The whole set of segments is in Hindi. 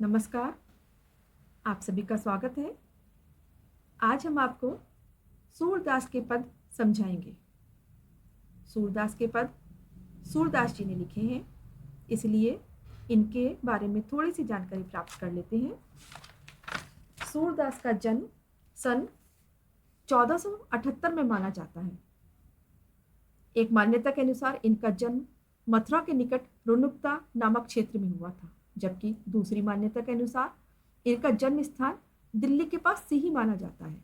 नमस्कार। आप सभी का स्वागत है। आज हम आपको सूरदास के पद समझाएंगे। सूरदास के पद सूरदास जी ने लिखे हैं, इसलिए इनके बारे में थोड़ी सी जानकारी प्राप्त कर लेते हैं। सूरदास का जन्म सन 1478 में माना जाता है। एक मान्यता के अनुसार इनका जन्म मथुरा के निकट रुनुकता नामक क्षेत्र में हुआ था, जबकि दूसरी मान्यता के अनुसार इनका जन्म स्थान दिल्ली के पास सिही माना जाता है।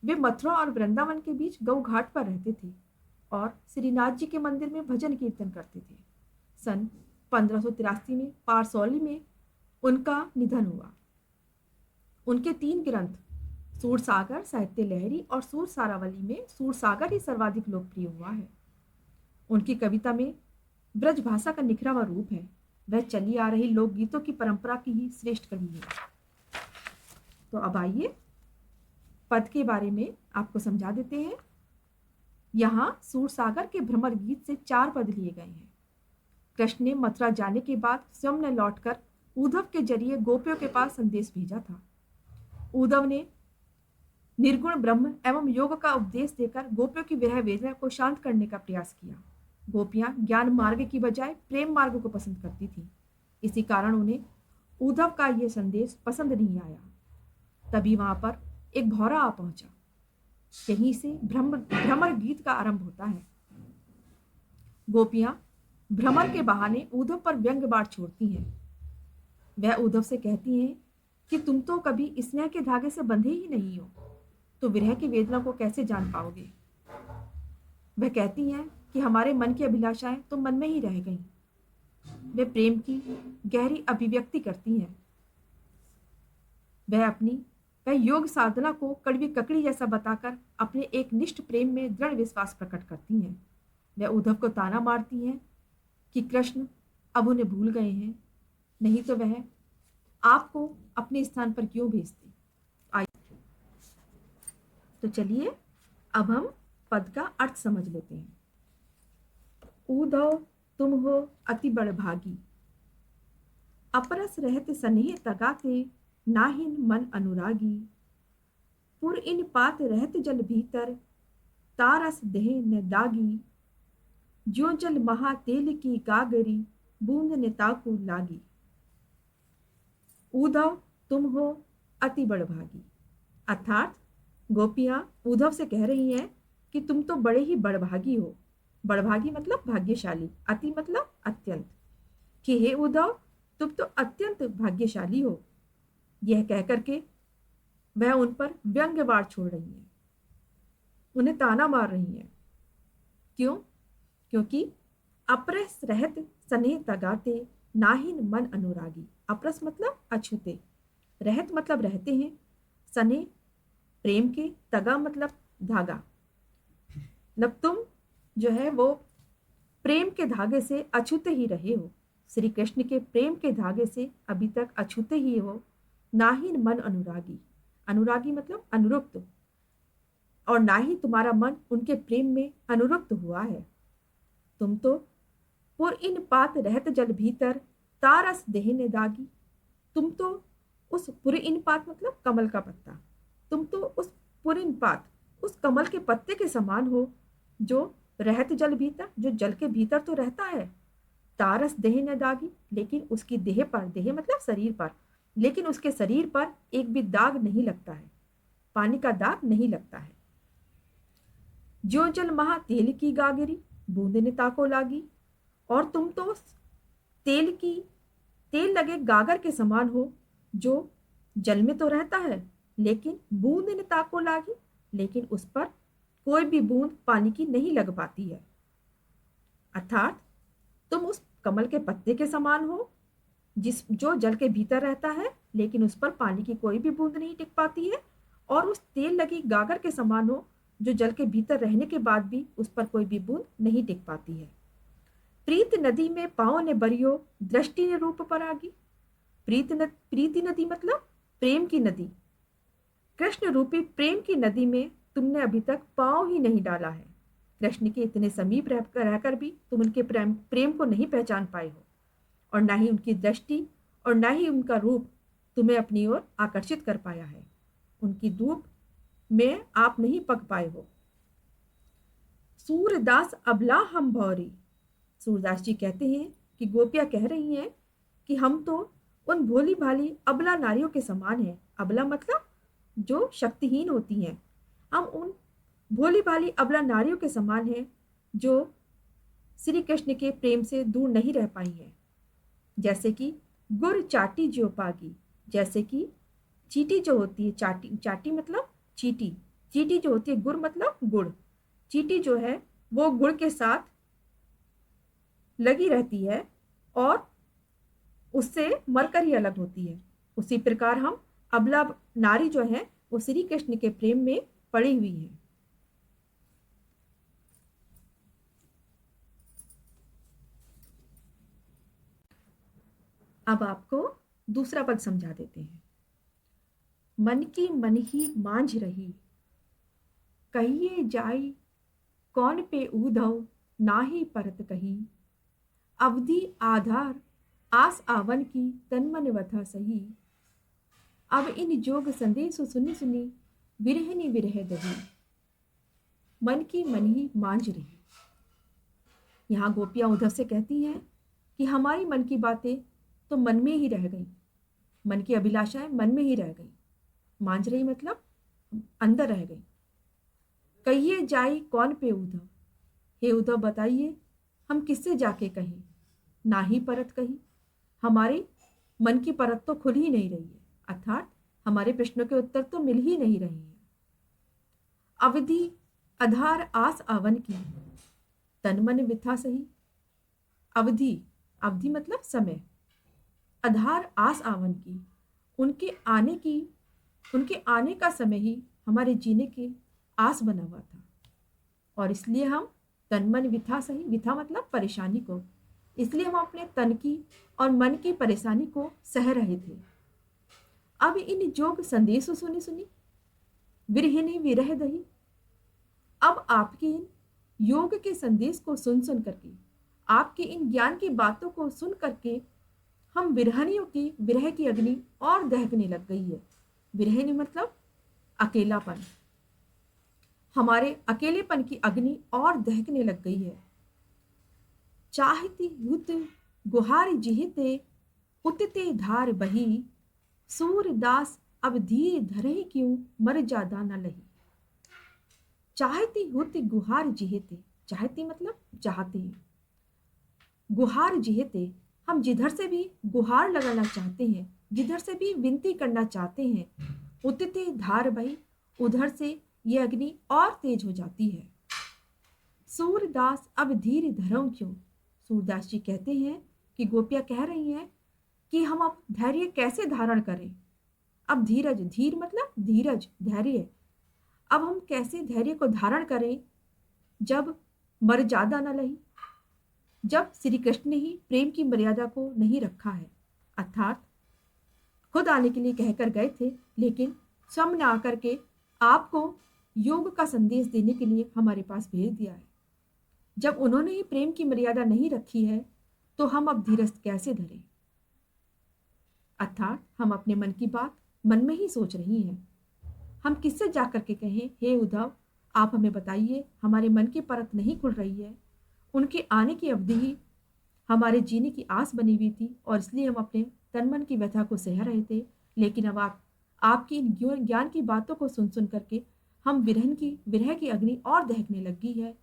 वे मथुरा और वृंदावन के बीच गौ घाट पर रहते थे और श्रीनाथ जी के मंदिर में भजन कीर्तन करते थे। सन 1583 में पारसौली में उनका निधन हुआ। उनके 3 ग्रंथ सूरसागर, साहित्य लहरी और सूर सारावली में सूरसागर ही सर्वाधिक लोकप्रिय हुआ है। उनकी कविता में ब्रज भाषा का निखरा रूप है। वह चली आ रही लोकगीतों की परंपरा की ही श्रेष्ठ कवि है। तो अब आइए पद के बारे में आपको समझा देते हैं। यहाँ सूरसागर के भ्रमर गीत से 4 पद लिए गए हैं। कृष्ण ने मथुरा जाने के बाद स्वयं ने लौटकर उद्धव के जरिए गोपियों के पास संदेश भेजा था। उद्धव ने निर्गुण ब्रह्म एवं योग का उपदेश देकर गोपियों की विरह वेदना को शांत करने का प्रयास किया। गोपियां ज्ञान मार्ग की बजाय प्रेम मार्ग को पसंद करती थीं। इसी कारण उन्हें उद्धव का यह संदेश पसंद नहीं आया। तभी वहां पर एक भौरा आ पहुंचा। यहीं से भ्रमर गीत का आरंभ होता है। गोपियां भ्रमर के बहाने उद्धव पर व्यंग्य बाण छोड़ती हैं। वह उद्धव से कहती हैं कि तुम तो कभी स्नेह के धागे से बंधे ही नहीं हो, तो विरह की वेदना को कैसे जान पाओगे। वह कहती हैं कि हमारे मन की अभिलाषाएं तो मन में ही रह गईं। वे प्रेम की गहरी अभिव्यक्ति करती हैं। वह योग साधना को कड़वी ककड़ी जैसा बताकर अपने एक निष्ठ प्रेम में दृढ़ विश्वास प्रकट करती हैं। वह उद्धव को ताना मारती हैं कि कृष्ण अब उन्हें भूल गए हैं, नहीं तो वह आपको अपने स्थान पर क्यों भेजते। तो चलिए अब हम पद का अर्थ समझ लेते हैं। उद्धव तुम हो अति बड़भागी, अपरस रहते स्नेह तगाते, नाहिन मन अनुरागी। पुर इन पात रहत जल भीतर, तारस देह न दागी। ज्यो जल महा तेल की गागरी, बूंद ने ताकू लागी। उद्धव तुम हो अति बड़भागी, अर्थात गोपियां उद्धव से कह रही हैं कि तुम तो बड़े ही बड़भागी हो। बड़भागी मतलब भाग्यशाली, अति मतलब अत्यंत, कि हे उद्धव तुम तो अत्यंत भाग्यशाली हो। यह कहकर के वह उन पर व्यंग्य बाण छोड़ रही है, उन्हें ताना मार रही है। क्यों? क्योंकि अपरस रहत स्नेह तगाते, नाहिन मन अनुरागी। अपरस मतलब अछूते, रहत मतलब रहते हैं, स्नेह प्रेम के, तगा मतलब धागा। मतलब तुम जो है वो प्रेम के धागे से अछूते ही रहे हो। श्री कृष्ण के प्रेम के धागे से अभी तक अछूते ही हो। नाहिन मन अनुरागी, अनुरागी मतलब अनुरक्त, और ना ही तुम्हारा मन उनके प्रेम में अनुरक्त हुआ है। तुम तो पुर इन पात रहत जल भीतर, तारस देह ने दागी। तुम तो उस पुर इन पात मतलब कमल का पत्ता, तुम तो उस पुर इन पात उस कमल के पत्ते के समान हो जो रहत जल भीतर, जो जल के भीतर तो रहता है। तारस देह न दागी, लेकिन उसकी देह पर, देह मतलब शरीर पर, लेकिन उसके शरीर पर एक भी दाग नहीं लगता है, पानी का दाग नहीं लगता है। ज्यो जल महा तेल की गागरी, बूंद ने ताको लागी। और तुम तो तेल लगे गागर के समान हो जो जल में तो रहता है, लेकिन बूंद ने ताको लागी, लेकिन उस पर कोई भी बूंद पानी की नहीं लग पाती है। अर्थात तुम उस कमल के पत्ते के समान हो जो जल के भीतर रहता है, लेकिन उस पर पानी की कोई भी बूंद नहीं टिक पाती है, और उस तेल लगी गागर के समान हो जो जल के भीतर रहने के बाद भी उस पर कोई भी बूंद नहीं टिक पाती है। प्रीत नदी में पांव ने बरियो, दृष्टि ने रूप पर आगी। प्रीति नदी मतलब प्रेम की नदी। कृष्ण रूपी प्रेम की नदी में तुमने अभी तक पांव ही नहीं डाला है। कृष्ण के इतने समीप रहकर भी तुम उनके प्रेम को नहीं पहचान पाए हो, और ना ही उनकी दृष्टि और न ही उनका रूप तुम्हें अपनी ओर आकर्षित कर पाया है। उनकी धूप में आप नहीं पक पाए हो। सूरदास अबला हम भौरी। सूरदास जी कहते हैं कि गोपियां कह रही हैं कि हम तो उन भोली भाली अबला नारियों के समान हैं। अबला मतलब जो शक्तिहीन होती हैं। हम उन भोली भाली अबला नारियों के समान हैं जो श्री कृष्ण के प्रेम से दूर नहीं रह पाई हैं। जैसे कि गुर चाटी जो पागी, जैसे कि चीटी जो होती है, चाटी चाटी मतलब चीटी, चीटी जो होती है, गुड़ मतलब गुड़, चीटी जो है वो गुड़ के साथ लगी रहती है और उससे मरकर ही अलग होती है। उसी प्रकार हम अबला नारी जो है वो श्री कृष्ण के प्रेम में पड़ी हुई है। अब आपको दूसरा पद समझा देते हैं। मन की मन ही मांझ रही, कहिए जाई कौन पे ऊधव नाही परत कही। अवधि आधार आस आवन की तन मन वथा सही। अब इन जोग संदेश सुनी सुनी, विरहनी विरह दही। मन की मन ही मांझ रही। यहाँ गोपियां उद्धव से कहती हैं कि हमारी मन की बातें तो मन में ही रह गई, मन की अभिलाषाएं मन में ही रह गई। मांझ रही मतलब अंदर रह गई। कहिए जाई कौन पे उद्धव, हे उद्धव बताइए हम किससे जाके कहें। ना ही परत कही, हमारे मन की परत तो खुल ही नहीं रही है, अर्थात हमारे प्रश्नों के उत्तर तो मिल ही नहीं रहे हैं। अवधि आधार आस आवन की, तन मन विथा सही। अवधि, अवधि मतलब समय, आधार आस आवन की, उनके आने का समय ही हमारे जीने की आस बना हुआ था और इसलिए हम तन मन विथा सही, विथा मतलब परेशानी को, इसलिए हम अपने तन की और मन की परेशानी को सह रहे थे। अब इन जोग संदेश सुनी सुनी, विरहिनी विरह दही। अब आपके इन योग के संदेश को सुन सुन करके, आपके इन ज्ञान की बातों को सुन करके हम विरहनियों की विरह की अग्नि और दहकने लग गई है। विरहनी मतलब अकेलापन, हमारे अकेलेपन की अग्नि और दहकने लग गई है। चाहती युत गुहार जिहते, उतते धार बही। सूरदास अब धीर धरे क्यों, मर जादा न लही। चाहती हुत गुहार जिहते, चाहती मतलब चाहते हैं, गुहार जिहते हम जिधर से भी गुहार लगाना चाहते हैं, जिधर से भी विनती करना चाहते हैं, उतते धार बही, उधर से ये अग्नि और तेज हो जाती है। सूरदास अब धीर धरों क्यों। सूरदास जी कहते हैं कि गोपियां कह रही हैं कि हम अब धैर्य कैसे धारण करें। अब धीरज, धीर मतलब धीरज, धैर्य, अब हम कैसे धैर्य को धारण करें जब मर्यादा न लही, जब श्री कृष्ण ने ही प्रेम की मर्यादा को नहीं रखा है, अर्थात खुद आने के लिए कहकर गए थे लेकिन स्वयं ने आकर के आपको योग का संदेश देने के लिए हमारे पास भेज दिया है। जब उन्होंने ही प्रेम की मर्यादा नहीं रखी है तो हम अब धीरज कैसे धरें, अर्थात हम अपने मन की बात मन में ही सोच रही हैं। हम किससे जाकर के कहें, हे उद्धव आप हमें बताइए, हमारे मन की परत नहीं खुल रही है। उनके आने की अवधि ही हमारे जीने की आस बनी हुई थी और इसलिए हम अपने तन मन की व्यथा को सह रहे थे, लेकिन अब आपकी इन ज्ञान की बातों को सुन सुन करके हम विरह की अग्नि और दहकने लगी है।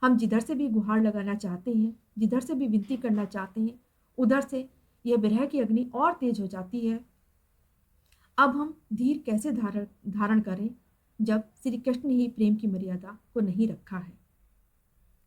हम जिधर से भी गुहार लगाना चाहते हैं, जिधर से भी विनती करना चाहते हैं, उधर से यह विरह की अग्नि और तेज हो जाती है। अब हम धीर कैसे धारण करें जब श्री कृष्ण ने ही प्रेम की मर्यादा को नहीं रखा है।